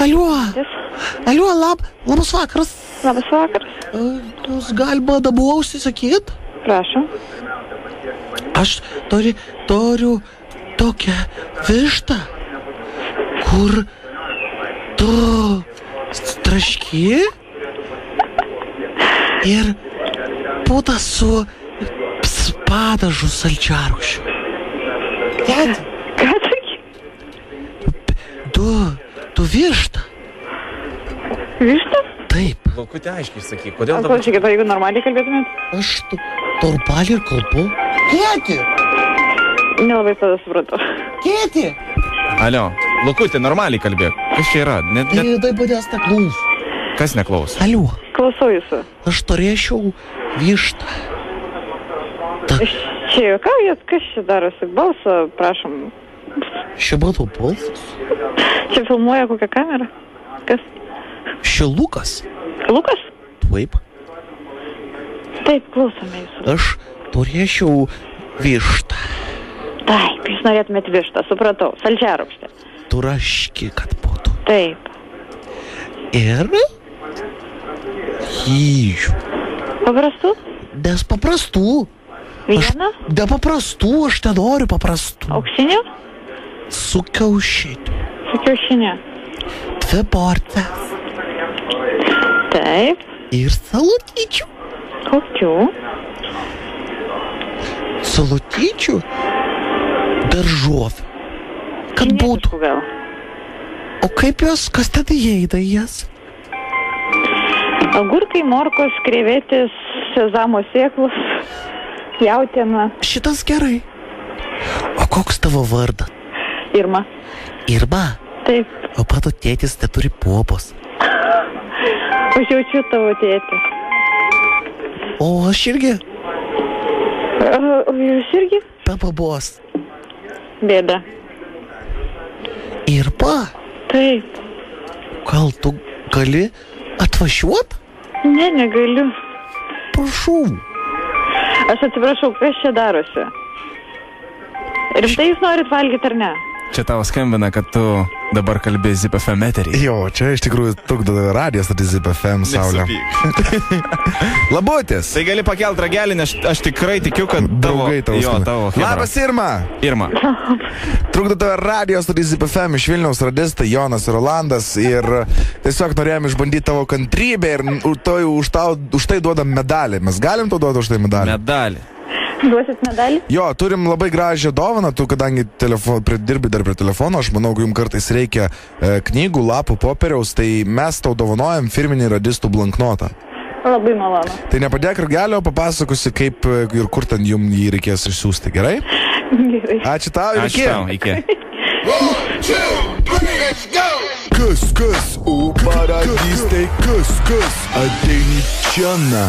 Aliu, labas vakaras. Labas vakaras. Jūs galima dabuausi sakyt? Prašom. Aš turiu tokią vištą, kur tu traški ir puta su padažu salčiarūkščiu. Tėti. Ką sakai? Tu vištą. Vištą? Taip. Laukutė aiškiai sakyk, kodėl dabar... Klausykit, jeigu normaliai kalbėtumėt? Aš torpalį ir kalbu. Tėti. Nelabai tada supratau. Tėti. Alio, Laukutė, normaliai kalbėk. Kas čia yra? Tai manęs neklauso. Kas neklauso? Aliu. Klausau jūsų. Aš turėčiau vištą. Čia juokaujat, kas čia darosi? Balsą, prašom. Čia mano balsas. Čia filmuoja kokią kamerą? Kas? Čia Lukas. Lukas? Taip. Taip, klausome jūsų. Aš turėčiau vištą. Taip, jūs norėtumėt vištą, supratau. Salčiarūkštę. Traški, kad būtų. Taip. Ir ryžių. Paprastų? Nes paprastų. Vieną? Be paprastų, aš nenoriu paprastų. Auksinių? Su kiaušiniu. Su kiaušiniu. 2 porcijas. Taip. Ir salutyčių. Kokių? Salutyčių. Daržovių. Kad būtų. Kinietiškų gal. O kaip jos, kas ten įeina į jas? Agurkai, morkos, krevetės, sezamo sėklos, jautiena. Šitas gerai. O koks tavo vardas? Irma. Irma? Taip. O mano tėtis neturi popos. Aš jaučiu tavo tėtį. O aš irgi? O jūs irgi? Be babos. Bėda. Irma? Taip. Gal tu gali atvažiuot? Ne, negaliu. Prašau. Aš atsiprašau, kas čia darosi? Rimtai jūs norit valgyti ar ne? Čia tau skambina, kad tu dabar kalbė Zip FM eterį. Jo, čia iš tikrųjų trukdo radijas, tai Zip FM, Saulė. Labutis. Tai gali pakelt ragelį, nes aš tikrai tikiu, kad Draugai tavo skambina. tavo hebra. Labas, Irma. Irma. Trukdo tave radijos, tai Zip FM iš Vilniaus radistai Jonas ir Rolandas. Ir tiesiog norėjom išbandyti tavo kantrybę ir už tai duodam medalį. Mes galim tau duoti už tai medalį? Medalį. Duosit medalį? Jo, turim labai gražią dovaną, tu kadangi dirbi dar prie telefono, aš manau, jums kartais reikia knygų, lapų, popieriaus, tai mes tau dovanojam firminį radistų blanknotą. Labai malonu. Tai nepadėk ragelio, papasakosi, kaip ir kur ten jums jį reikės išsiųsti, gerai? Gerai. Ačiū tau ir Ačiū tau, iki. 1, 2, 3, let's go! Kas, o paradys tai kas, ateini čia, na.